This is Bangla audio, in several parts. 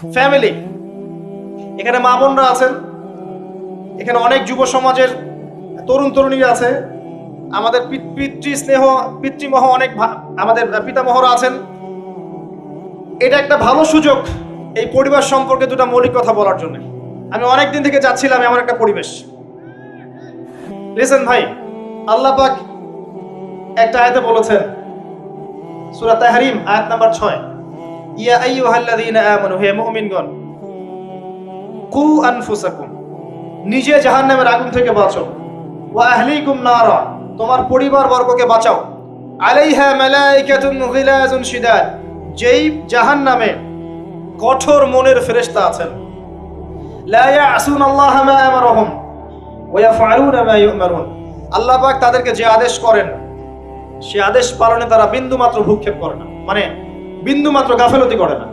ফ্যামিলি। এখানে মা বোনরা আছেন, এখানে অনেক যুব সমাজের তরুণ তরুণীরা আছে, আমাদের পিতৃমহ অনেক আমাদের পিতামহরা আছেন। এটা একটা ভালো সুযোগ এই পরিবার সম্পর্কে দুটো মৌলিক কথা বলার জন্য। আমি অনেক দিন থেকে যাচ্ছিলাম এমন একটা পরিবেশ। লিসেন ভাই, আল্লাহ পাক একটা আয়াতে বলেছেন, সূরা তাহরিম আয়াত নাম্বার 6, ইয়া আইয়ুহাল্লাযীনা আমানু, হে মুমিনগণ, কু আনফুসাকুম, নিজে জাহান্নামের আগুন থেকে বাঁচো, ওয়া আহলিকুম নারা, তোমার পরিবার বর্গকে বাঁচাও, আলাইহা মালাইকাতুন গিলাজুন শিদাদ, যেই জাহান্নামে কঠোর মনের ফেরেশতা আছেন, লা ইয়াসুনাল্লাহা মা আমারহুম ওয়া ইয়াফআলুনা মা ইউমারুন, আল্লাহ পাক তাদেরকে যে আদেশ করেন সে আদেশ পালনে তারা বিন্দু মাত্র ভ্রুক্ষেপ করে না, মানে বিন্দু মাত্র গাফেলতি করে না।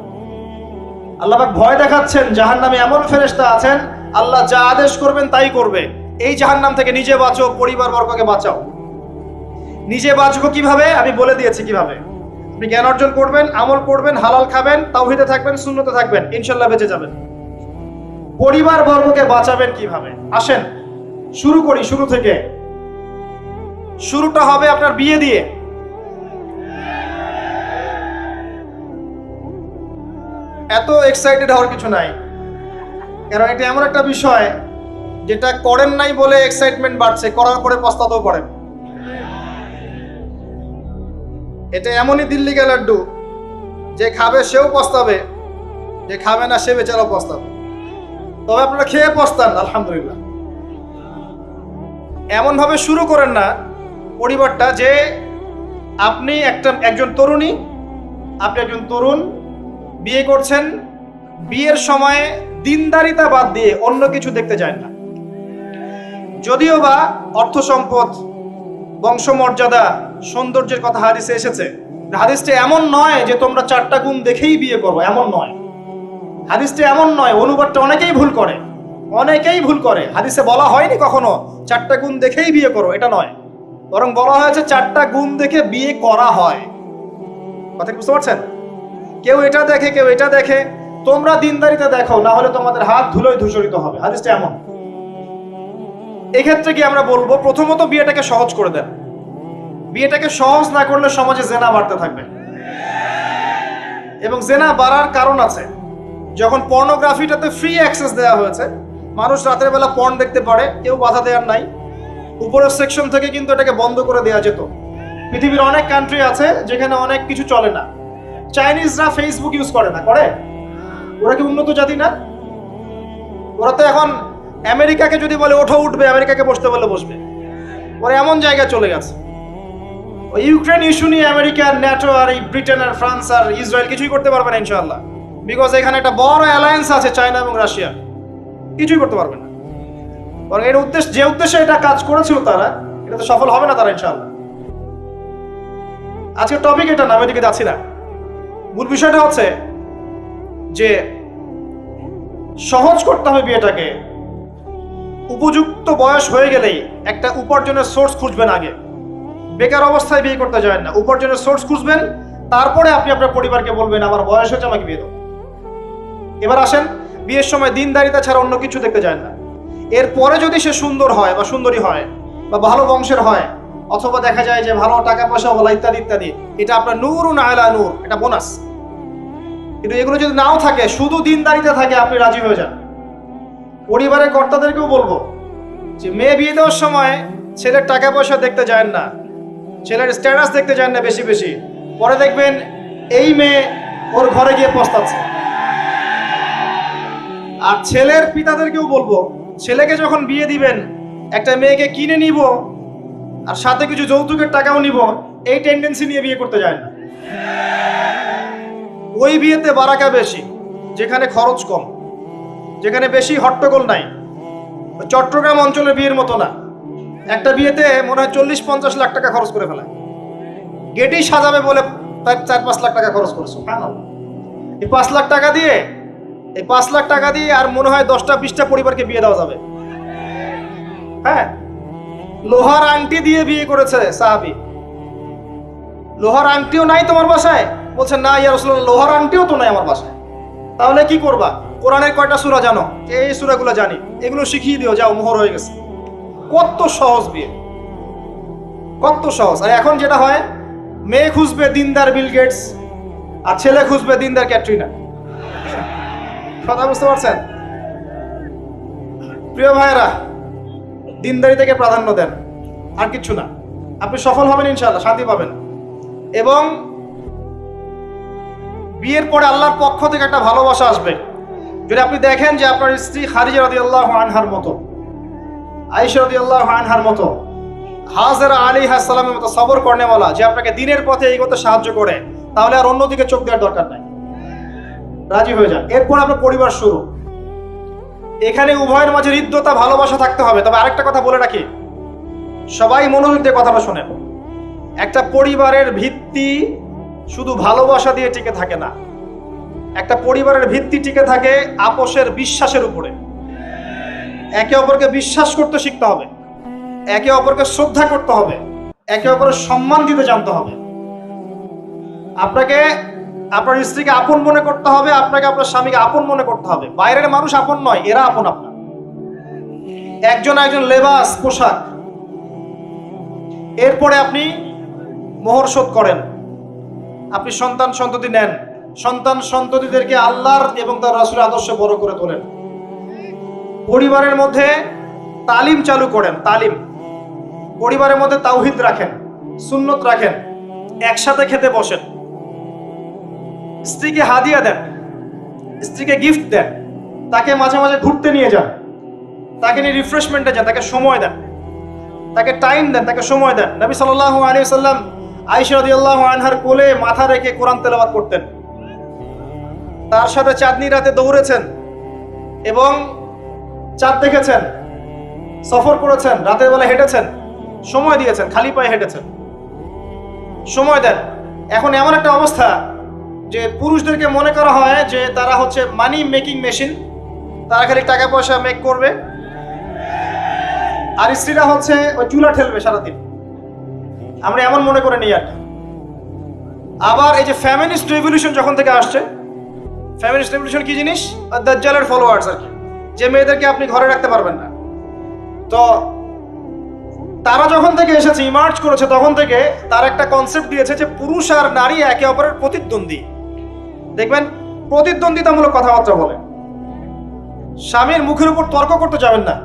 আল্লাহ পাক ভয় দেখাচ্ছেন জাহান্নামে এমন ফেরেশতা আছেন, আল্লাহ যা আদেশ করবেন তাই করবে। এই জাহান্নাম থেকে নিজে বাঁচো, পরিবার বর্গকে বাঁচাও। নিজে বাঁচবো কিভাবে? আমি বলে দিয়েছি কিভাবে। আপনি জ্ঞান অর্জন করবেন, আমল করবেন, হালাল খাবেন, তাওহীদে থাকবেন, সুন্নতে থাকবেন, ইনশাআল্লাহ বেঁচে যাবেন। পরিবার বর্গকে বাঁচাবেন কিভাবে? আসেন শুরু করি শুরু থেকে। শুরুটা হবে আপনার বিয়ে দিয়ে। এত এক্সাইটেড হওয়ার কিছু নাই, কারণ এটা এমন একটা বিষয় যেটা করেন নাই বলে এক্সাইটমেন্ট বাড়ছে, করার পরে পস্তাতেও পারেন। এটা এমনই দিল্লি কা লাড্ডু, যে খাবে সেও পস্তাবে, যে খাবে না সে বেচারাও পস্তাবে। তবে আপনারা খেয়ে পস্তান আলহামদুলিল্লাহ। এমন ভাবে শুরু করেন না পরিবারটা যে আপনি একজন তরুণী, আপনি একজন তরুণ বিয়ে করছেন, বিয়ের সময় দিনদারিতা বাদ দিয়ে অন্য কিছু দেখতে যায় না। যদিও বা অর্থ সম্পদ, বংশমর্যাদা, সৌন্দর্যের কথা হাদিসে এসেছে, হাদিসটা এমন নয় যে তোমরা 4টা গুণ দেখেই বিয়ে করো, এমন নয়। হাদিসটা এমন নয়, অনুবাদটা অনেকেই ভুল করে, অনেকেই ভুল করে। হাদিসে বলা হয়নি কখনো 4টা গুণ দেখেই বিয়ে করো, এটা নয়, বরং বলা হয়েছে 4টা গুণ দেখে বিয়ে করা হয়। কথা বুঝতে পারছেন? কেউ এটা দেখে, কেউ এটা দেখে। তোমরা দিনদারিতে দেখো, না হলে তোমাদের হাত ধুলোয় ধূসরিত হবে। হাদিসটা এমন। এক্ষেত্রে কি আমরা বলবো, প্রথমত বিয়েটাকে সহজ করে দেন। বিয়েটাকে সহজ না করলে সমাজে জেনা বাড়তে থাকবে, এবং জেনা বাড়ার কারণ আছে। যখন পর্নোগ্রাফিটাতে ফ্রি অ্যাক্সেস দেওয়া হয়েছে, মানুষ রাতের বেলা পর্ন দেখতে পারে, কেউ বাধা দেওয়ার নাই। উপরের সেকশন থেকে কিন্তু এটাকে বন্ধ করে দেওয়া যেত। পৃথিবীর অনেক কান্ট্রি আছে যেখানে অনেক কিছু চলে না। চাইনিজরা ফেসবুক ইউজ করে না, করে? ওরা কি উন্নত জাতি না? ওরা তো এখন আমেরিকাকে যদি বলে ওঠো উঠবে, আমেরিকাকে বসতে বলে বসবে। ওরা এমন জায়গায় চলে গেছে। ওই ইউক্রেন ইস্যু নিয়ে আমেরিকা, ন্যাটো আর এই ব্রিটেন আর ফ্রান্স আর ইসরায়েল কিছুই করতে পারবে না ইনশাআল্লাহ, বিকজ এখানে একটা বড় অ্যালায়েন্স আছে চায়না এবং রাশিয়া। কিছুই করতে পারবে না। বরং এর উদ্দেশ্য, যে উদ্দেশ্যে এটা কাজ করেছিল তারা, এটা তো সফল হবে না তারা ইনশাআল্লাহ। আজকের টপিক এটা না, আমি এদিকে যাচ্ছি না। মূল বিষয়টা হচ্ছে যে সহজ করতে হবে বিয়েটাকে। উপযুক্ত বয়স হয়ে গেলেই একটা উপার্জনের সোর্স খুঁজবেন আগে। বেকার অবস্থায় বিয়ে করতে যাবেন না, উপার্জনের সোর্স খুঁজবেন, তারপরে আপনি আপনার পরিবারকে বলবেন আমার বয়স হয়েছে, আমাকে বিয়ে দাও। এবার আসেন, বিয়ের সময় দিনদারিতা ছাড়া অন্য কিছু দেখতে যায় না। এরপরে যদি সে সুন্দর হয় বা সুন্দরী হয় বা ভালো বংশের হয়, অথবা দেখা যায় যে ভালো টাকা পয়সা বলা ইত্যাদি ইত্যাদি, এটা আপনার নূরুন আলা নূর, এটা বোনাস। কিন্তু এগুলো যদি নাও থাকে, শুধু দিনদারিতে থাকে, আপনি রাজি হয়ে যান। পরিবারের কর্তাদেরকেও বলবো যে মেয়ে বিয়ে দেওয়ার সময় ছেলের টাকা পয়সা দেখতে যায় না, ছেলের স্ট্যাটাস দেখতে যায় না বেশি বেশি। পরে দেখবেন এই মেয়ে ওর ঘরে গিয়ে পস্তাচ্ছে। আর ছেলের পিতাদেরকেও বলবো, ছেলেকে যখন বিয়ে দিবেন, একটা মেয়েকে কিনে নিব আর সাথে কিছু যৌতুকের টাকাও নিব, এই টেন্ডেন্সি নিয়ে বিয়ে করতে যায় না। ওই বিয়েতে বারাকা বেশি, যেখানে খরচ কম, যেখানে বেশি হট্টগোল নাই। চট্টগ্রাম অঞ্চলের বিয়ের মতো না। একটা বিয়েতে মনে হয় 40-50 লাখ টাকা খরচ করে ফেলায়। গেটেই সাজাবে বলে তার 4-5 লাখ টাকা খরচ করেছে। এই 5 লাখ টাকা দিয়ে, এই 5 লাখ টাকা দিয়ে আর মনে হয় 10টা-20টা পরিবারকে বিয়ে দেওয়া যাবে। হ্যাঁ, লোহার আংটি দিয়ে বিয়ে করেছে সাহাবী। লোহার আংটিও নাই তোমার বাসায়? বলছে না ইয়া রাসূলুল্লাহ, লোহার আংটিও তো নাই আমার বাসায়। তাহলে কি করবা? কোরআনের কয়টা সূরা জানো? এই সূরাগুলো জানি, এগুলো শিখিয়ে দিও, যাও, মোহর হয়ে গেছে। কত সহজ বিয়ে, কত সহজ। আর এখন যেটা হয়, মেয়ে খুঁজবে দিনদার বিল গেটস, আর ছেলে খুঁজবে দিনদার ক্যাটরিনা। কথা বুঝতে পারছেন? প্রিয় ভাইয়েরা, দিনদারি থেকে প্রাধান্য দেন, আর কিছু না। আপনি সফল হবেন ইনশাআল্লাহ, শান্তি পাবেন। এবং বিয়ের পরে আল্লাহর পক্ষ থেকে একটা ভালোবাসা আসবে। যদি আপনি দেখেন যে আপনার স্ত্রী খাদিজা রাদিয়াল্লাহু আনহার মতো, আয়েশা রাদিয়াল্লাহু আনহার মতো, হাজেরা আলাইহিস সালামের মতো সবর করেনেওয়ালা, যে আপনাকে দিনের পথে এগোতে সাহায্য করে, তাহলে আর অন্যদিকে চোখ দেওয়ার দরকার নাই, রাজি হয়ে যান। এরপর আপনার পরিবার শুরু। এখানে উভয়ের মাঝে হৃদ্যতা, ভালোবাসা থাকতে হবে। তবে আরেকটা কথা বলে রাখি, সবাই মনোযোগ দিয়ে কথাটা শোনেন। একটা পরিবারের ভিত্তি শুধু ভালোবাসা দিয়ে টিকে থাকে না। একটা পরিবারের ভিত্তি টিকে থাকে আপোষের বিশ্বাসের উপরে। একে অপরকে বিশ্বাস করতে শিখতে হবে, একে অপরকে শ্রদ্ধা করতে হবে, একে অপরের সম্মান দিতে জানতে হবে। আপনাকে আপনার স্ত্রীকে আপন মনে করতে হবে, আপনাকে আপনার স্বামীকে আপন মনে করতে হবে। বাইরের মানুষ আপন নয়, এরা আপন আপনার। একজন লেবাস, পোশাক। এরপরে আপনি মোহর শোধ করেন, আপনি সন্তান সন্ততি নেন, সন্তান সন্ততিদেরকে আল্লাহর এবং তার রাসূলের আদর্শে বড় করে তোলেন। পরিবারের মধ্যে তালিম চালু করেন, তালিম। পরিবারের মধ্যে তাওহীদ রাখেন, সুন্নত রাখেন, একসাথে খেতে বসেন। স্ত্রীকে হাদিয়া দেন, স্ত্রীকে গিফট দেন, তাকে মাঝে মাঝে ঘুরতে নিয়ে যান, তাকে নিয়ে রিফ্রেশমেন্টে যান, তাকে সময় দেন, তাকে টাইম দেন, তাকে সময় দেন। নবী সাল্লাল্লাহু আলাইহি ওয়াসাল্লাম আয়েশা রাদিয়াল্লাহু আনহার কোলে মাথা রেখে কোরআন তেলাওয়াত করতেন। তার সাথে চাঁদনি রাতে দৌড়েছেন এবং চাঁদ দেখেছেন, সফর করেছেন, রাতের বেলা হেঁটেছেন, সময় দিয়েছেন, খালি পায়ে হেঁটেছেন। সময় দেন। এখন এমন একটা অবস্থা যে পুরুষদেরকে মনে করা হয় যে তারা হচ্ছে মানি মেকিং মেশিন, তারা খালি টাকা পয়সা মেক করবে, আর স্ত্রীরা হচ্ছে ওই চুলা ঠেলবে সারাদিন। আমরা এমন মনে করে নিই আর কি। আবার এই যে ফ্যামিনিস্ট রেভলিউশন যখন থেকে আসছে, ফ্যামিনিস্ট রেভলিউশন কি জিনিস? দাজ্জালের ফলোয়ার্স আর কি, যে মেয়েদেরকে আপনি ঘরে রাখতে পারবেন না। তো তারা যখন থেকে এসেছে, ইমার্জ করেছে, তখন থেকে তার একটা কনসেপ্ট দিয়েছে যে পুরুষ আর নারী একে অপরের প্রতিদ্বন্দ্বী। দেখবেন প্রতিদ্বন্দ্বিতামূলক কথাবার্তা বলে। স্বামীর মুখের উপর তর্ক করতে যাবেন না।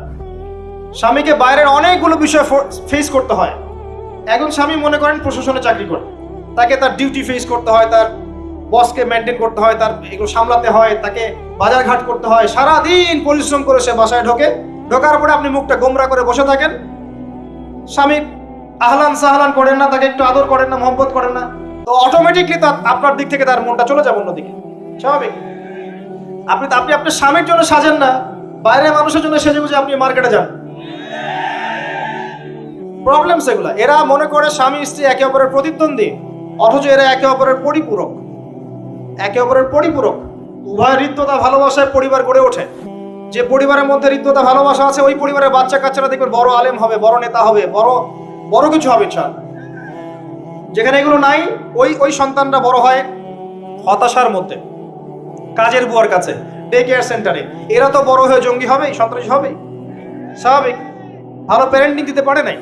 স্বামীকে বাইরের অনেকগুলো বিষয় ফেস করতে হয়। একজন স্বামী মনে করেন প্রশাসনে চাকরি করে, তাকে তার ডিউটি ফেস করতে হয়, তার বসকে মেনটেন করতে হয়, তার এগুলো সামলাতে হয়, তাকে বাজার ঘাট করতে হয়, সারাদিন পরিশ্রম করে সে বাসায় ঢোকার পরে আপনি মুখটা গোমরা করে বসে থাকেন। স্বামী আহলান সাহলান করেন না, তাকে একটু আদর করেন না, মহব্বত করেন না, তো অটোমেটিকলি আপনার দিক থেকে তার মনটা চলে যাবে অন্যদিকে। স্বাভাবিক। আপনি আপনার স্বামীর জন্য সাজেন না, বাইরের মানুষের জন্য সেজে গুজে আপনি মার্কেটে যান। প্রবলেম সেগুলা। এরা মনে করে স্বামী স্ত্রী একে অপরের প্রতিদ্বন্দ্বী, অথচ এরা একে অপরের পরিপূরক। একে অপরের পরিপূরক। উভয় হৃদ্যতা ভালোবাসায় পরিবার গড়ে ওঠে। যে পরিবারের মধ্যে হৃদ্যতা ভালোবাসা আছে, ওই পরিবারের বাচ্চা কাচ্চারা দেখবেন বড় আলেম হবে, বড় নেতা হবে, বড় কিছু হবে ইনশাআল্লাহ। যেখানে এগুলো নাই, ওই সন্তানরা বড় হয় হতাশার মধ্যে, কাজের বুয়ার কাছে, ডে কেয়ার সেন্টারে। এরা তো বড় হয়ে জঙ্গি হবে, সন্ত্রাসী হবে, স্বাভাবিক। ভালো প্যারেন্টিং দিতে পারে নাই।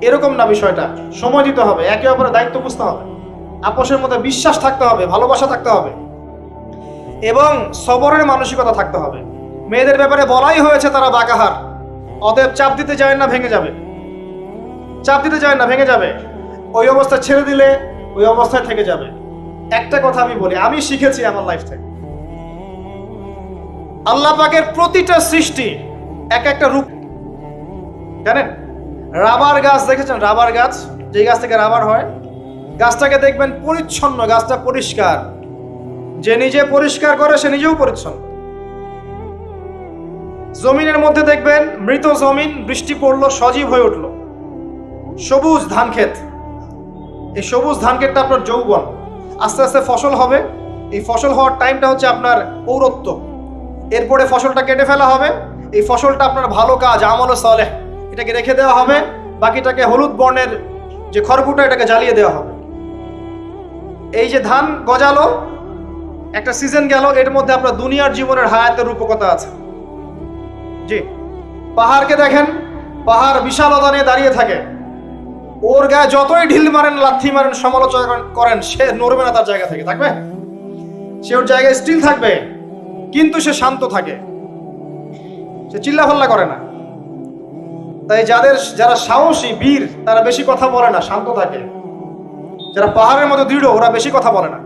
এরকম না বিষয়টা। সময় দিতে হবে, একে অপরের দায়িত্ব বুঝতে হবে, আপোষের মধ্যে বিশ্বাস থাকতে হবে, ভালোবাসা থাকতে হবে এবং সবরের মানসিকতা থাকতে হবে। মেয়েদের ব্যাপারে বলাই হয়েছে তারা বাঁকাহার, অতএব চাপ দিতে যায় না, ভেঙে যাবে। চাপ দিতে যায় না, ভেঙে যাবে। ওই অবস্থা ছেড়ে দিলে ওই অবস্থায় থেকে যাবে। একটা কথা আমি বলি, আমি শিখেছি আমার লাইফ থেকে, আল্লাহ পাকের প্রতিটা সৃষ্টি এক একটা রূপ। জানেন, রাবার গাছ দেখেছেন? রাবার গাছ, যে গাছ থেকে রাবার হয়, গাছটাকে দেখবেন পরিচ্ছন্ন, গাছটা পরিষ্কার। যে নিজে পরিষ্কার করে সে নিজেও পরিচ্ছন্ন। জমিনের মধ্যে দেখবেন মৃত জমিন, বৃষ্টি পড়লো, সজীব হয়ে উঠলো, সবুজ ধান ক্ষেত। এই সবুজ ধান ক্ষেতটা আপনার যৌবন, আস্তে আস্তে ফসল হবে। এই ফসল হওয়ার টাইমটা হচ্ছে আপনার পৌরত্ব। এরপরে ফসলটা কেটে ফেলা হবে। এই ফসলটা আপনার ভালো কাজ, আমল সালেহ, এটাকে রেখে দেওয়া হবে। বাকিটাকে হলুদ বর্ণের যে খড়কুটা, এটাকে জ্বালিয়ে দেওয়া হবে। এই যে ধান গজালো, একটা সিজন গেল, এর মধ্যে আপনার দুনিয়ার জীবনের হায়াতের রূপকতা আছে। জি, পাহাড়কে দেখেন, পাহাড় বিশালতা নিয়ে দাঁড়িয়ে থাকে, ওর গায়ে যতই ঢিল মারেন, লাথি মারেন, সমালোচনা করেন, সে নড়বে না তার জায়গা থেকে, থাকবে, সে ওর জায়গায় স্টিল থাকবে, কিন্তু সে শান্ত থাকে, সে চিল্লাফাল্লা করে না। তাই যারা সাহসী বীর, তারা বেশি কথা বলে না, শান্ত থাকে। যারা পাহাড়ের মতো দৃঢ়, ওরা বেশি কথা বলে না।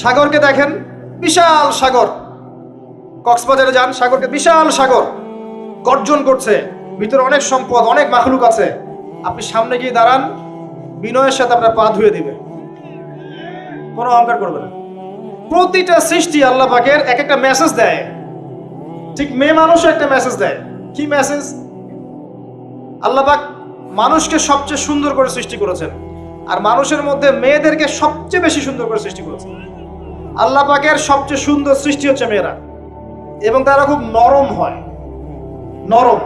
সাগরকে দেখেন, বিশাল সাগর, কক্সবাজারে যান, সাগরকে বিশাল সাগর, গর্জন করছে, ভিতরে অনেক সম্পদ, অনেক মাখলুক আছে। আপনি সামনে গিয়ে দাঁড়ান, বিনয়ের সাথে আপনার পা ধুয়ে দিবে, কোনো অহংকার করবে না। প্রতিটা সৃষ্টি আল্লাহ পাকের এক একটা মেসেজ দেয়। ঠিক মেয়ে মানুষও একটা মেসেজ দেয়। কি মেসেজ? আল্লাহ পাক মানুষকে সবচেয়ে সুন্দর করে সৃষ্টি করেছেন, আর মানুষের মধ্যে মেয়েদেরকে সবচেয়ে বেশি সুন্দর করে সৃষ্টি করেছেন। আল্লাহ পাকের সবচেয়ে সুন্দর সৃষ্টি হচ্ছে মেয়েরা, এবং তারা খুব নরম হয়, নরম,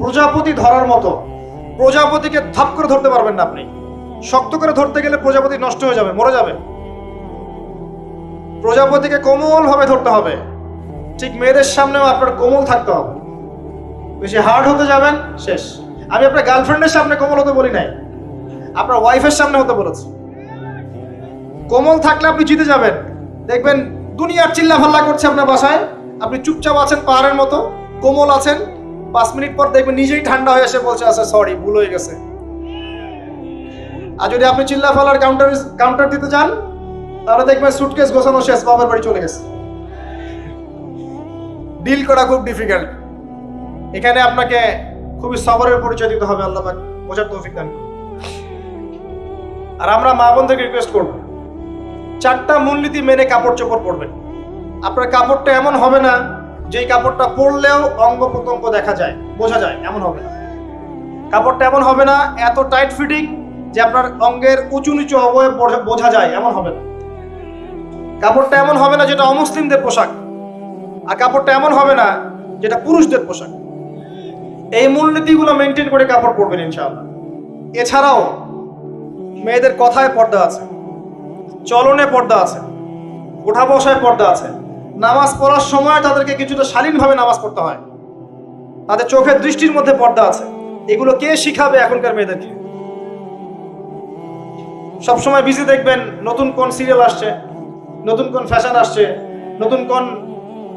প্রজাপতি ধরার মতো। প্রজাপতিকে ধাপ করে ধরতে পারবেন না আপনি, শক্ত করে ধরতে গেলে প্রজাপতি নষ্ট হয়ে যাবে, মরে যাবে। প্রজাপতিকে কোমল ভাবে ধরতে হবে। ঠিক মেয়েদের সামনেও আপনার কোমল থাকতে হবে। বেশি হার্ড হতে যাবেন, শেষ। আমি আপনার গার্লফ্রেন্ডের সামনে কোমল হতে বলি নাই, আপনার ওয়াইফের সামনে হতে বলেছি। কোমল থাকলে আপনি জিতে যাবেন। দেখবেন দুনিয়ার চিল্লা ফাল্লা করছে আপনার বাসায়, আপনি চুপচাপ আছেন পাহাড়ের মতো, কোমল আছেন। 5 মিনিট পর দেখবেন নিজেই ঠান্ডা হয়ে এসে বলছে, আচ্ছা সরি, ভুল হয়ে গেছে। আর যদি আপনি চিল্লা ফাল্লার কাউন্টার দিতে যান, তাহলে দেখবেন সুটকেস গোছানো শেষ, বাবার বাড়ি চলে গেছে। ডিল করা খুব ডিফিকাল্ট। এখানে আপনাকে খুবই সবরের পরিচয় দিতে হবে। আল্লাহ পাক বোঝার তৌফিক দান করুন। আর আমরা মা বোনদেরকে রিকোয়েস্ট করব, 4টা মূলনীতি মেনে কাপড় চোপড় পরবেন। আপনার কাপড়টা এমন হবে না যেই কাপড়টা পরলেও অঙ্গ প্রত্যঙ্গ দেখা যায়, বোঝা যায়, এমন হবে না। কাপড়টা এমন হবে না এত টাইট ফিটিং যে আপনার অঙ্গের উঁচু নিচু অবয়ব বোঝা যায়, এমন হবে না। কাপড়টা এমন হবে না যেটা অমুসলিমদের পোশাক, আর কাপড়টা এমন হবে না যেটা পুরুষদের পোশাক। এই মূলনীতিগুলো মেনটেন করে কাপড় পরবেন ইনশাআল্লাহ। এছাড়াও মেয়েদের কথায় পর্দা আছে, চলনে পর্দা আছে, ওঠা বসায় পর্দা আছে। নামাজ পড়ার সময় তাদেরকে কিছুটা শালীনভাবে নামাজ পড়তে হয়। তাদের চোখের দৃষ্টির মধ্যে পর্দা আছে। এগুলো কে শিখাবে এখনকার মেয়েদেরকে? সবসময় বিজি দেখবেন, নতুন কোন সিরিয়াল আসছে, নতুন কোন ফ্যাশন আসছে, নতুন কোন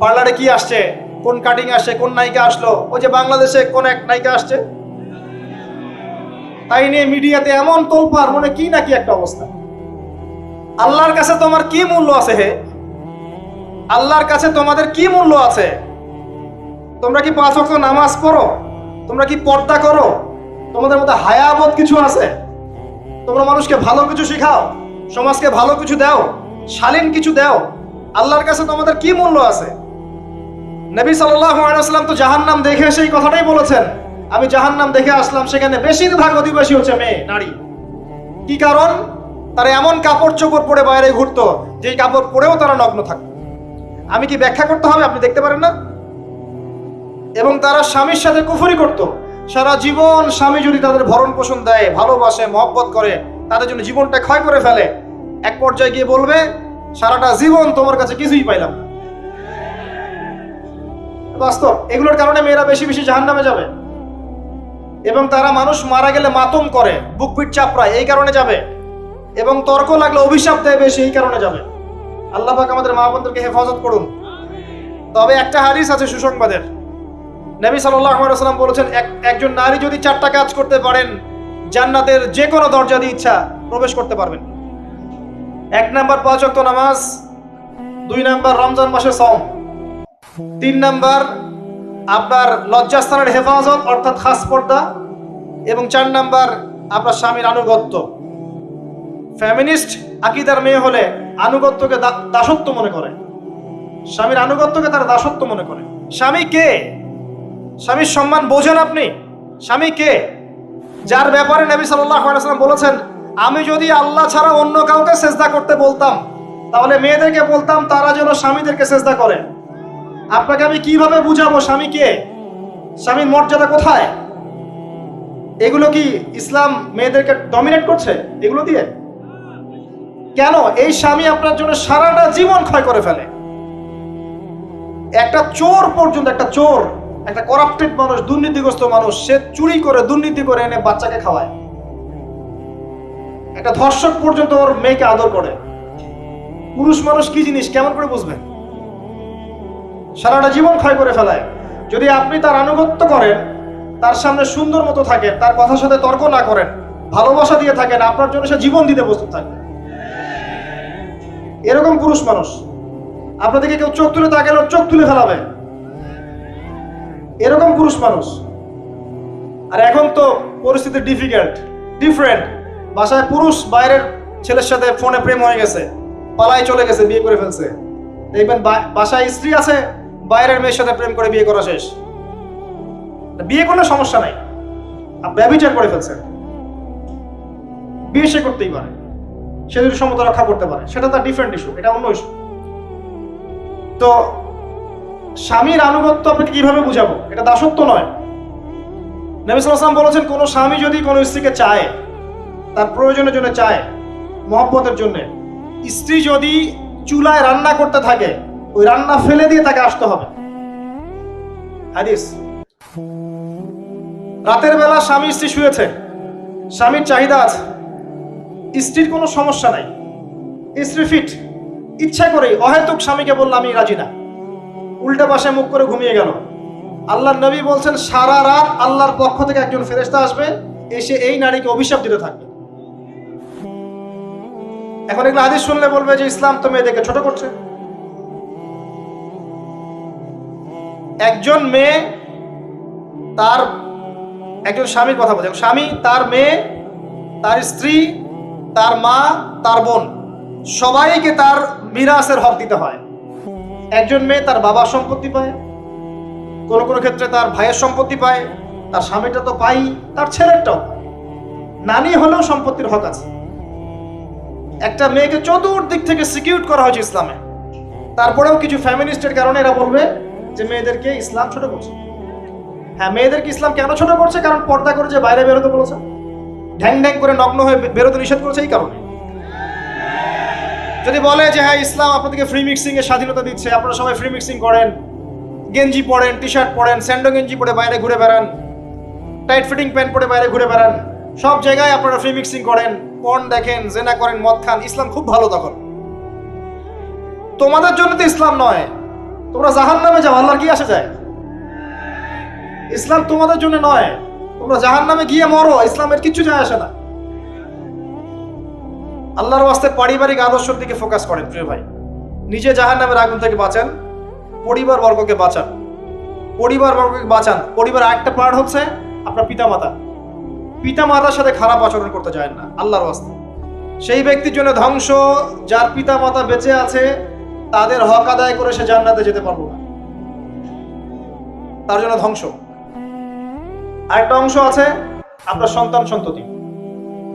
পার্লারে কি আসছে, কোন কাটিং আসছে, কোন নায়িকা আসলো। ওই যে বাংলাদেশে কোন এক নায়িকা আসছে, তাই নিয়ে মিডিয়াতে এমন তোলপাড়, মনে কি নাকি একটা অবস্থা। আল্লাহর কাছে তোমার কি মূল্য আছে হে? আল্লাহর কাছে তোমাদের কি মূল্য আছে? তোমরা কি 5 ওয়াক্ত নামাজ পড়ো? তোমরা কি পর্দা করো? তোমাদের মধ্যে হায়াবোধ কিছু আছে? তোমরা মানুষকে ভালো কিছু শেখাও, সমাজকে ভালো কিছু দাও, শালীন কিছু দাও। আল্লাহর কাছে তোমাদের কি মূল্য আছে? নবী সাল্লাল্লাহু আলাইহি ওয়াসাল্লাম তো জাহান্নাম দেখে সেই কথাটাই বলেছেন, আমি জাহান্নাম দেখে আসলাম, সেখানে বেশিরভাগ অধিবাসী হচ্ছে মেয়ে, নারী। কি কারণ? তারা এমন কাপড় চোপড় পরে বাইরে ঘুরতো, যেই কাপড় পরেও তারা নগ্ন থাকতো। আমি কি ব্যাখ্যা করতে হবে? আপনি দেখতে পারেন না? এবং তারা স্বামীর সাথে কুফরি করত। সারা জীবন স্বামী যদি তাদের ভরণ পোষণ দেয়, ভালোবাসে, মহব্বত করে, তাদের জন্য জীবনটা ক্ষয় করে ফেলে, এক পর্যায়ে গিয়ে বলবে, সারাটা জীবন তোমার কাছে কিছুই পাইলাম না। বাস্তব। এগুলোর কারণে মেয়েরা বেশি বেশি জাহান্নামে যাবে। এবং তারা মানুষ মারা গেলে মাতম করে, বুক পিঠ চাপড়ায়, এই কারণে যাবে। এবং তর্ক লাগলে অভিশাপ দেয় বেশি, এই কারণে যাবে। আল্লাহ পাক আমাদের মা বোনদেরকে হেফাজত করুন। তবে একটা হাদিস আছে সুসংবাদের। নবী সাল্লাল্লাহু আলাইহি ওয়াসাল্লাম বলেছেন, একজন নারী যদি 4টা কাজ করতে পারেন, জান্নাতের যে কোনো দরজা দিয়ে ইচ্ছা প্রবেশ করতে পারবেন। 1 নাম্বার 5 ওয়াক্ত নামাজ, 2 নাম্বার রমজান মাসের সওম, 3 নাম্বার আপনার লজ্জাস্থানের হেফাজত অর্থাৎ খাস পর্দা, এবং 4 নাম্বার আপনার স্বামীর আনুগত্য। ফেমিনিস্ট আকীদার মেয়ে হলে আনুগত্যকে দাসত্ব মনে করে, স্বামীর আনুগত্যকে তারা দাসত্ব মনে করে। স্বামী কে? স্বামীর সম্মান বোঝেন আপনি? স্বামী কে? যার ব্যাপারে নবী সাল্লাল্লাহু আলাইহি ওয়াসাল্লাম বলেছেন, আমি যদি আল্লাহ ছাড়া অন্য কাউকে সেজদা করতে বলতাম, তাহলে মেয়েদেরকে বলতাম তারা যেন স্বামীদেরকে সেজদা করে। আপনাকে আমি কিভাবে বুঝাবো স্বামী কে, স্বামীর মর্যাদা কোথায়? এগুলো কি ইসলাম মেয়েদেরকে ডমিনেট করছে এগুলো দিয়ে? কেন? এই স্বামী আপনার জন্য সারাটা জীবন ক্ষয় করে ফেলে। একটা চোর পর্যন্ত, একটা চোর, একটা করাপ্টেড মানুষ, দুর্নীতিগ্রস্ত মানুষ, সে চুরি করে, দুর্নীতি করে এনে বাচ্চাকে খাওয়ায়। একটা ধর্ষক পর্যন্ত ওর মেয়েকে আদর করে। পুরুষ মানুষ কি জিনিস কেমন করে বুঝবেন? সারাটা জীবন ক্ষয় করে ফেলায়। যদি আপনি তার আনুগত্য করেন, তার সামনে সুন্দর মতো থাকেন, তার কথার সাথে তর্ক না করেন, ভালোবাসা দিয়ে থাকেন, আপনার জন্য সে জীবন দিতে প্রস্তুত থাকবে। এরকম পুরুষ মানুষ। আপনাদেরকে কেউ চোখ তুলে তাকালে চোখ তুলে ফেলাবে, এরকম পুরুষ মানুষ। আর এখন তো পরিস্থিতি ডিফারেন্ট। বাসায় পুরুষ বাইরের ছেলের সাথে ফোনে প্রেম হয়ে গেছে, পালায় চলে গেছে, বিয়ে করে ফেলছে। দেখবেন বাসায় স্ত্রী আছে, বাইরের মেয়ের সাথে প্রেম করে বিয়ে করা শেষ। বিয়ে করলে সমস্যা নাই, ব্যভিচার করে ফেলছে। বিয়ে সে করতেই পারে, সে যদি সমতা রক্ষা করতে পারে, সেটা তার ডিফারেন্ট ইস্যু, এটা অন্য ইস্যু। তো স্বামীর আনুগত্য আপনাকে কিভাবে বুঝাবো? এটা দাসত্ব নয়। নবী সাল্লাল্লাহু আলাইহি ওয়াসাল্লাম বলেছেন, কোন স্বামী যদি কোন স্ত্রীকে চায়, তার প্রয়োজনের জন্য চায়, মহব্বতের জন্য, স্ত্রী যদি চুলায় রান্না করতে থাকে, ওই রান্না ফেলে দিয়ে তাকে আসতে হবে। হাদিস। রাতের বেলা স্বামী স্ত্রী শুয়েছে, স্বামীর চাহিদা আছে, স্ত্রীর কোনো সমস্যা নাই, স্ত্রী ফিট, ইচ্ছা করেই অহেতুক স্বামীকে বলল আমি রাজি না, উল্টা পাশে মুখ করে ঘুমিয়ে গেল। আল্লাহর নবী বলছেন, সারা রাত আল্লাহর পক্ষ থেকে একজন ফেরেশতা আসবে, এসে এই নারীকে অভিশাপ দিতে থাকবে। এখন এগুলো হাদিস শুনলে বলবে যে ইসলাম তো মেয়েদেরকে ছোট করছে। একজন মেয়ে তার, একজন স্বামীর কথা বলছে, স্বামী তার মেয়ে, তার স্ত্রী, তার মা, তার বোন, সবাইকে তার মিরাসের হক দিতে হয়। একজন মেয়ে তার বাবার সম্পত্তি পায়, কোনো কোনো ক্ষেত্রে তার ভাইয়ের সম্পত্তি পায়, তার স্বামীটা তো পাই, তার ছেলেরটাও পায়। নানি হলেও সম্পত্তির হক আছে। একটা মেয়েকে চতুর্দিক থেকে সিকিউর করা হয়েছে ইসলামে। তারপরেও কিছু ফ্যামিনিস্টের কারণে এরা বলবে যে মেয়েদেরকে ইসলাম ছোট করছে। হ্যাঁ, মেয়েদেরকে ইসলাম কেন ছোট করছে? কারণ পর্দা করে যে বাইরে বেরোতে বলেছে, ঢ্যাং ঢ্যাং করে নগ্ন হয়ে বেরোতে নিষেধ করেছে, এই কারণে। যদি বলে যে হ্যাঁ ইসলাম আপনাদেরকে ফ্রি মিক্সিং এর স্বাধীনতা দিচ্ছে, আপনারা সবাই ফ্রি মিক্সিং করেন, গেঞ্জি পরেন, টি শার্ট পরেন, স্যান্ডো গেঞ্জি পরে বাইরে ঘুরে বেড়ান, টাইট ফিটিং প্যান্ট পরে বাইরে ঘুরে বেড়ান, সব জায়গায় আপনারা ফ্রি মিক্সিং করেন, পর্ন দেখেন, জেনা করেন, মদ খান, ইসলাম খুব ভালো। তখন তোমাদের জন্য তো ইসলাম নয়, তোমরা জাহান্নামে যাও, আল্লাহর কি আসে যায়? ইসলাম তোমাদের জন্য নয়, তোমরা জাহান্নামে গিয়ে মরো, ইসলামের কিছু যায় আসে না। আল্লাহর ওয়াস্তে পারিবারিক আদর্শের দিকে ফোকাস করেন প্রিয় ভাই। নিজে জাহান্নামের আগুন থেকে বাঁচান, পরিবার বর্গকে বাঁচান, পরিবার একটা পার্ট হচ্ছে আপনার পিতামাতার সাথে খারাপ আচরণ করতে যায় না আল্লাহর ওয়াস্তে। সেই ব্যক্তির জন্য ধ্বংস, যার পিতামাতা বেঁচে আছে, তাদের হক আদায় করে সে জান্নাতে যেতে পারবো না, তার জন্য ধ্বংস। আরেকটা অংশ আছে আপনার সন্তান সন্ততি,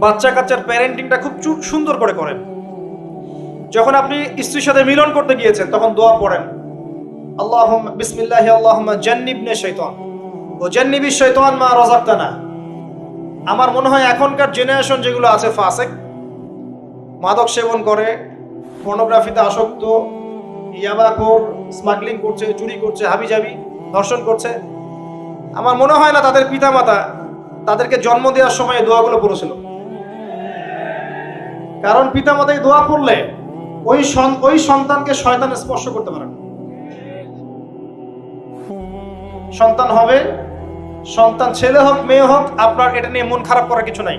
বাচ্চা কাচ্চার প্যারেন্টিংটা খুব সুন্দর করে করেন। যখন আপনি স্ত্রীর সাথে মিলন করতে গিয়েছেন, তখন দোয়া পড়েন, আল্লাহুম্মা বিসমিল্লাহি আল্লাহুম্মা জান্নিবনা শাইতান ওয়া জান্নিবিশ শাইতান মা রাযাকতানা। আমার মনে হয় এখনকার জেনারেশন যেগুলো আছে ফাসেক, মাদক সেবন করে, পর্নোগ্রাফিতে আসক্ত, ইয়াবাখোর, স্মাগলিং করছে, চুরি করছে, হাবিজাবি, ধর্ষণ করছে, আমার মনে হয় না তাদের পিতামাতা তাদেরকে জন্ম দেওয়ার সময় এই দোয়াগুলো পড়েছিল। কারণ পিতামাতা এই দোয়া পড়লে ওই সন্তানকে শয়তান স্পর্শ করতে পারে না। সন্তান হবে, সন্তান ছেলে হোক মেয়ে হোক, আপনার এটা নিয়ে মন খারাপ করার কিছু নাই।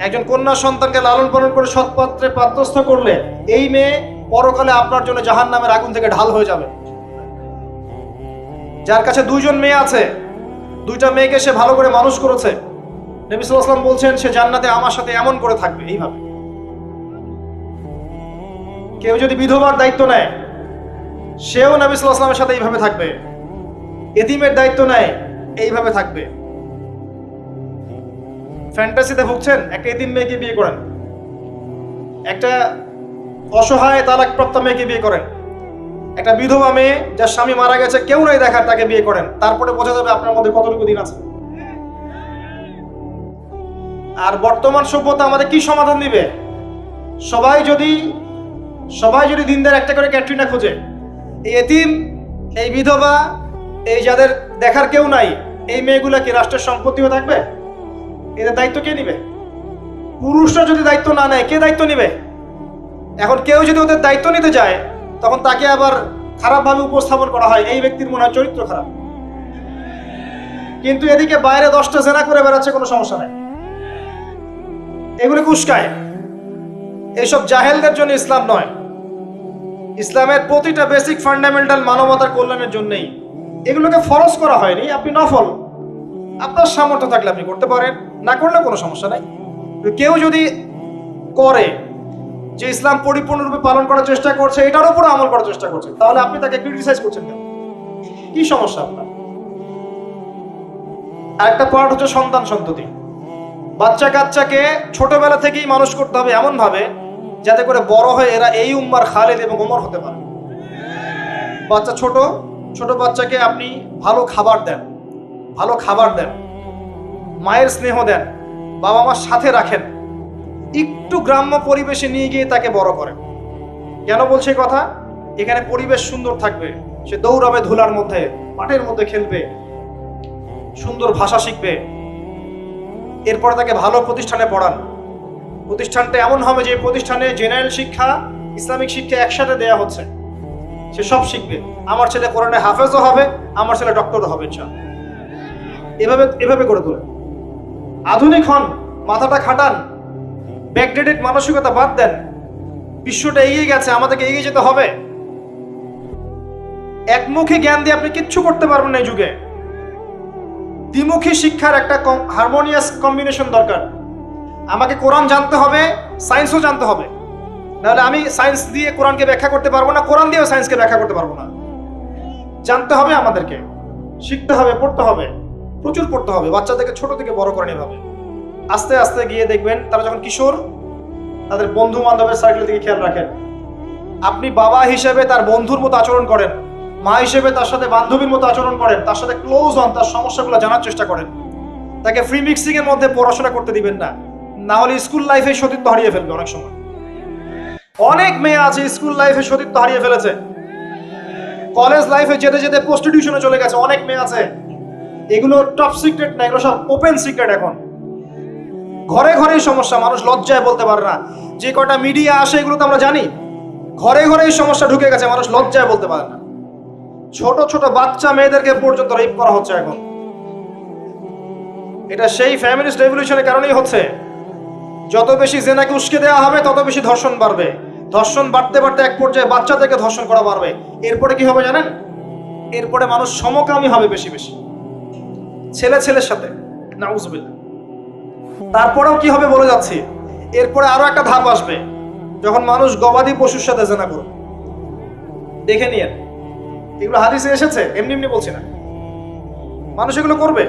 একজন কন্যা সন্তানকে লালন পালন করে সৎপাত্রে পাত্রস্থ করলে এই মেয়ে পরকালে আপনার জন্য জাহান্নামের আগুন থেকে ঢাল হয়ে যাবে। যার কাছে দুইজন মেয়ে আছে, দুইটা মেয়েকে সে ভালো করে মানুষ করেছে, নবী সাল্লাল্লাহু আলাইহি ওয়াসাল্লাম বলছেন সে জান্নাতে আমার সাথে এমন করে থাকবে। এইভাবে কেউ যদি বিধবার দায়িত্ব নেয়, সেও নবী সাল্লাল্লাহু আলাইহি ওয়াসাল্লামের সাথে এইভাবে থাকবে। এতিমের দায়িত্ব নেয়, এইভাবে থাকবে। ফ্যান্টাসিতে ভুগছেন, একটা এতিম মেয়েকে বিয়ে করেন, একটা অসহায় তালাকপ্রাপ্ত মেয়েকে বিয়ে করেন, একটা বিধবা মেয়ে যার স্বামী মারা গেছে, কেউ নাই দেখার, তাকে বিয়ে করেন, তারপরে বোঝা যাবে আপনার মধ্যে কতটুকু দিন আছে। আর বর্তমান সভ্যতা আমাদের কি সমাধান দিবে? সবাই যদি দিনদার একটা করে ক্যাটরিনা খোঁজে, এই এতিম, এই বিধবা, এই যাদের দেখার কেউ নাই, এই মেয়েগুলা কি রাষ্ট্রের সম্পত্তি হয়ে থাকবে? এদের দায়িত্ব কে নিবে? পুরুষরা যদি দায়িত্ব না নেয়, কে দায়িত্ব নিবে? এখন কেউ যদি ওদের দায়িত্ব নিতে যায়, তখন তাকে আবার খারাপভাবে উপস্থাপন করা হয়, এই ব্যক্তির মনে হয় চরিত্র খারাপ। কিন্তু এদিকে বাইরে 10টা জেনা করে বেড়াচ্ছে, কোনো সমস্যা নাই, এগুলোকে উস্কায়। এইসব জাহেলদের জন্য ইসলাম নয়। ইসলামের প্রতিটা বেসিক ফান্ডামেন্টাল মানবতার কল্যাণের জন্যই। এগুলোকে ফরজ করা হয়নি, আপনি নফল, আপনার সামর্থ্য থাকলে আপনি করতে পারেন, না করলে কোনো সমস্যা নাই। কেউ যদি করে যে ইসলাম পরিপূর্ণরূপে পালন করার চেষ্টা করছে, এটার উপর আমল করার চেষ্টা করছে, তাহলে আপনি তাকে ক্রিটিসাইজ করছেন কেন? কি সমস্যা আপনার? আরেকটা পার্ট হচ্ছে সন্তান সন্ততি। বাচ্চা কাচ্চাকে ছোটবেলা থেকেই মানুষ করতে হবে এমন ভাবে যাতে করে বড় হয়ে এরা এই উম্মার খালিদ এবং ওমর হতে পারে। বাচ্চা ছোট বাচ্চাকে আপনি ভালো খাবার দেন, মায়ের স্নেহ দেন, বাবা মার সাথে রাখেন, একটু গ্রাম্য পরিবেশে নিয়ে গিয়ে তাকে বড় করেন। কেন বলছে কথা? এখানে পরিবেশ সুন্দর থাকবে, সে দৌড়াবে ধুলার মধ্যে, মাঠের মধ্যে খেলবে, সুন্দর ভাষা শিখবে। এরপরে তাকে ভালো প্রতিষ্ঠানে পড়ান। প্রতিষ্ঠানটা এমন হবে যে প্রতিষ্ঠানে জেনারেল শিক্ষা, ইসলামিক শিক্ষা একসাথে দেয়া হচ্ছে, সে সব শিখবে। আমার ছেলে কোরআনে হাফেজও হবে, আমার ছেলে ডক্টরও হবে ইনশাআল্লাহ। এভাবে করে তোলেন। আধুনিক হন, মাথাটা খাটান, ব্যাকডেটেড মানসিকতা বাদ দেন। বিশ্বটা এগিয়ে গেছে, আমাদেরকে এগিয়ে যেতে হবে। একমুখী জ্ঞান দিয়ে আপনি কিচ্ছু করতে পারবেন না এই যুগে। দ্বিমুখী শিক্ষার একটা হারমোনিয়াস কম্বিনেশন দরকার। আমাকে কোরআন জানতে হবে, সায়েন্সও জানতে হবে, নাহলে আমি সায়েন্স দিয়ে কোরআনকে ব্যাখ্যা করতে পারবো না, কোরআন দিয়েও সায়েন্সকে ব্যাখ্যা করতে পারবো না। জানতে হবে, আমাদেরকে শিখতে হবে, পড়তে হবে, প্রচুর পড়তে হবে। বাচ্চাদেরকে ছোট থেকে বড় করেন এভাবে। আস্তে আস্তে গিয়ে দেখবেন তারা যখন কিশোর, তাদের বন্ধু বান্ধবের সার্কেলের দিকে খেয়াল রাখেন। আপনি বাবা হিসেবে তার বন্ধুর মতো আচরণ করেন, মা হিসেবে তার সাথে বান্ধবীর মতো আচরণ করেন, তার সাথে ক্লোজ হন, তার সমস্যাগুলো জানার চেষ্টা করেন। তাকে ফ্রি মিক্সিং এর মধ্যে পড়াশোনা করতে দিবেন না, না হলে স্কুল লাইফে সতীত্ব হারিয়ে ফেলবে। অনেক সময় অনেক মেয়ে আছে স্কুল লাইফে সতীত্ব হারিয়ে ফেলেছে, কলেজ লাইফে যেতে যেতে প্রস্টিটিউশনে চলে গেছে। অনেক মেয়ে আছে, এগুলো টপ সিক্রেট না, এগুলো সব ওপেন সিক্রেট। এখন ঘরে ঘরেই সমস্যা, মানুষ লজ্জায় বলতে পারে না। যে কটা মিডিয়া আসে এগুলো তো আমরা জানি, ঘরে ঘরেই সমস্যা ঢুকে গেছে, মানুষ লজ্জায় বলতে পারে না। ছোট ছোট বাচ্চা মেয়েদেরকে পর্যন্ত রেপ করা হচ্ছে এখন। এটা সেই ফ্যামিলিস্ট রেভলিউশনের কারণেই হচ্ছে। যত বেশি জেনাকে উস্কে দেওয়া হবে, তত বেশি ধর্ষণ বাড়বে। ধর্ষণ বাড়তে বাড়তে এক পর্যায়ে বাচ্চাদেরকে ধর্ষণ করা বাড়বে। এরপরে কি হবে জানেন? এরপরে মানুষ সমকামী হবে বেশি বেশি, ছেলের সাথে, নাউজুবিল্লাহ। তারপরেও কি হবে বলে যাচ্ছি, এরপরে আরো একটা ধাপ আসবে, যখন মানুষ গবাদি পশুর সাথে জেনা করবে। দেখে নিয়েন, এগুলো হাদিসে এসেছে, এমনি এমনি বলছি না, মানুষ এগুলো করবে।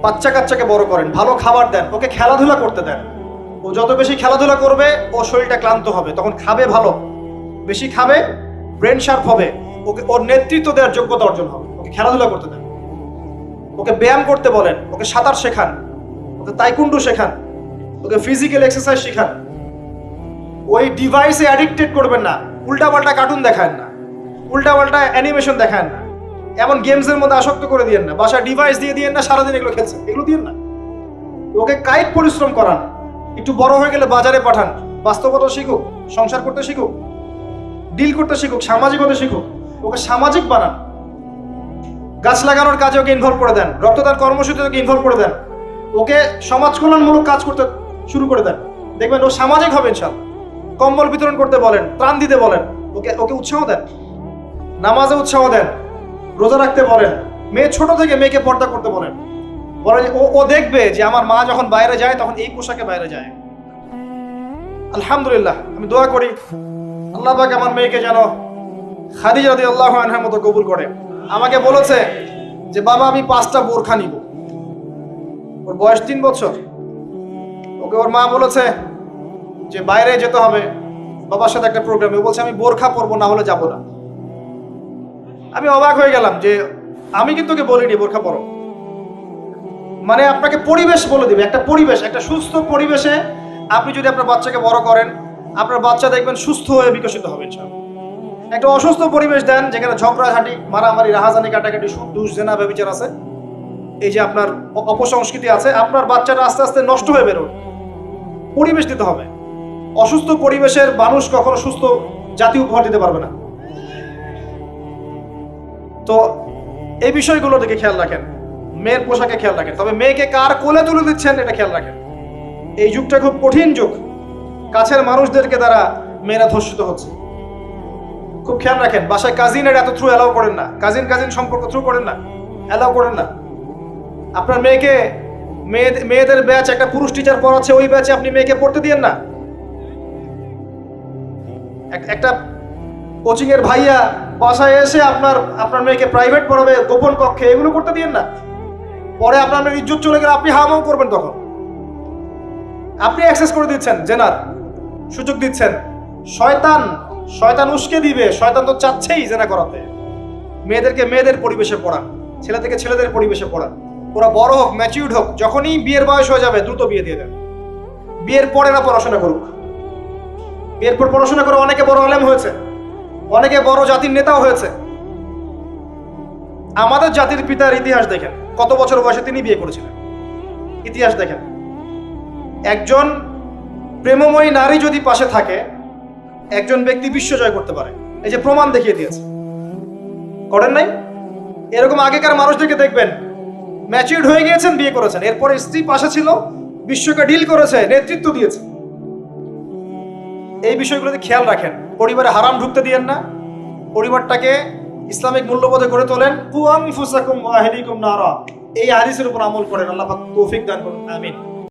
বাচ্চা কাচ্চাকে বড় করেন, ভালো খাবার দেন, ওকে খেলাধুলা করতে দেন। ও যত বেশি খেলাধুলা করবে, ও শরীরটা ক্লান্ত হবে, তখন খাবে ভালো, বেশি খাবে, ব্রেন শার্প হবে, ওকে ওর নেতৃত্ব দেওয়ার যোগ্যতা অর্জন হবে। ওকে খেলাধুলা করতে দেন, ওকে ব্যায়াম করতে বলেন, ওকে সাঁতার শেখান, ওকে তাইকুন্ডু শেখান, ওকে ফিজিক্যাল এক্সারসাইজ শেখান। ওই ডিভাইসে অ্যাডিক্টেড করবেন না, উল্টাপাল্টা কার্টুন দেখান না, উল্টাপাল্টা অ্যানিমেশন দেখান না, এমন গেমসের মধ্যে আসক্ত করে দিয়েন না, বাসায় ডিভাইস দিয়ে দিয়েন না, সারাদিন এগুলো খেলছে, এগুলো দিয়েন না। ওকে কায়িক পরিশ্রম করান, একটু বড় হয়ে গেলে বাজারে পাঠান, বাস্তবতা শিখুক, সংসার করতে শিখুক, ডিল করতে শিখুক, সামাজিক হতে শিখুক। ওকে সামাজিক বানান, গাছ লাগানোর কাজে ওকে ইনভলভ করে দেন, রক্তদান কর্মসূচিতে ওকে ইনভলভ করে দেন, ওকে সমাজ কল্যাণমূলক কাজ করতে শুরু করে দেন। দেখবেন ও সামাজিক হবে ইনশাআল্লাহ। কম্বল বিতরণ করতে বলেন, ত্রাণ দিতে বলেন, ওকে উৎসাহ দেন, নামাজে উৎসাহ দেন, রোজা রাখতে বলেন। মেয়ে ছোট থেকে মেয়েকে পর্দা করতে বলেন, বলে ও দেখবে যে আমার মা যখন বাইরে যায় তখন এই পোশাকে বাইরে যায়। আলহামদুলিল্লাহ, আমি দোয়া করি আল্লাহ পাক আমার মেয়েকে যেন খাদিজা রাদিয়াল্লাহু আনহার মতো কবুল করে। আমাকে বলেছে যে বাবা আমি 5টা বোরখা নিব। ওর বয়স 3 বছর। ওকে ওর মা বলেছে যে বাইরে যেতে হবে বাবার সাথে একটা প্রোগ্রামে। ও বলছে আমি বোরখা পরবো, না হলে যাবো না। আমি অবাক হয়ে গেলাম যে আমি কিন্তু ওকে বলিনি বোরখা পরো। মানে আপনাকে পরিবেশ বলে দিবে, একটা পরিবেশ, একটা সুস্থ পরিবেশে আপনি যদি আপনার বাচ্চাকে বড় করেন, আপনার বাচ্চা দেখবেন সুস্থ হয়ে বিকশিত হবে ইনশাআল্লাহ। একটা অসুস্থ পরিবেশ দেন যেখানে ঝগড়াঝাটি, মারামারি, রাহাজানি, কাটাকাটি, সুদ, ঘুষ, জেনা, ব্যভিচার আছে, এই যে আপনার অপসংস্কৃতি আছে, আপনার বাচ্চাটা আস্তে আস্তে নষ্ট হয়ে বেরোবে। পরিবেশ দিতে হবে। অসুস্থ পরিবেশের মানুষ কখনো সুস্থ জাতি উপহার দিতে পারবে না। তো এই বিষয়গুলোর দিকে খেয়াল রাখেন। মেয়ের পোশাকে খেয়াল রাখেন, তবে মেয়েকে কার কোলে তুলে দিচ্ছেন এটা খেয়াল রাখেন। এই যুগটা খুব কঠিন যুগ, কাছের মানুষদেরকে দ্বারা মেয়েরা ধর্ষিত হচ্ছে, খুব খেয়াল রাখেন। বাসায় কাজিনের এত থ্রু অ্যালাউ করেন না, কাজিন সম্পর্ক থ্রু করেন না, অ্যালাউ করেন না। আপনার মেয়েকে মেয়েদের ব্যাচ একটা পুরুষ টিচার পড়াচ্ছে, ওই ব্যাচে আপনি মেয়েকে পড়তে দিয়েন না। একটা কোচিং এর ভাইয়া বাসায় এসে আপনার মেয়েকে প্রাইভেট পড়াবে গোপন কক্ষে, এগুলো করতে দিয়েন না। পরে আপনার মেয়ের ইজ্জত চলে গেলে আপনি হামাও করবেন, তখন আপনি অ্যাক্সেস করে দিচ্ছেন, জেনার সুযোগ দিচ্ছেন। শয়তান উস্কে দিবে, শয়তান তো চাচ্ছেই জেনা করাতে। মেয়েদেরকে মেয়েদের পরিবেশে পড়ান, ছেলেদেরকে ছেলেদের পরিবেশে পড়ান। ওরা বড় হোক, ম্যাচিউরড হোক, যখনই বিয়ের বয়স হয়ে যাবে দ্রুত বিয়ে দিয়ে দেন। বিয়ের পরে না পড়াশোনা করুক। বিয়ের পর পড়াশোনা করে অনেকে বড় আলেম হয়েছে, অনেকে বড় জাতির নেতাও হয়েছে। আমাদের জাতির পিতার ইতিহাস দেখেন, কত বছর বয়সে তিনি বিয়ে করেছিলেন, ইতিহাস দেখেন। একজন প্রেমময়ী নারী যদি পাশে থাকে, একজন ব্যক্তি বিশ্ব জয় করতে পারে। এই যে প্রমাণ দেখিয়ে দিয়েছে, করেন নাই? এরকম আগেকার মানুষদেরকে দেখবেন, ম্যাচিউরড হয়ে গিয়েছেন, বিয়ে করেছেন, এরপরে স্ত্রী পাশে ছিল, বিশ্বকে ডিল করেছে, নেতৃত্ব দিয়েছে। এই বিষয়গুলোতে খেয়াল রাখেন। পরিবারে হারাম ঢুকতে দিয়েন না। পরিবারটাকে ইসলামিক মূল্যবোধে গড়ে তোলেন। কু আনফুসাকুম ওয়া আহলিকুম নারা, এই হাদিসের উপর আমল করেন। আল্লাহ পাক তৌফিক দান করুন, আমিন।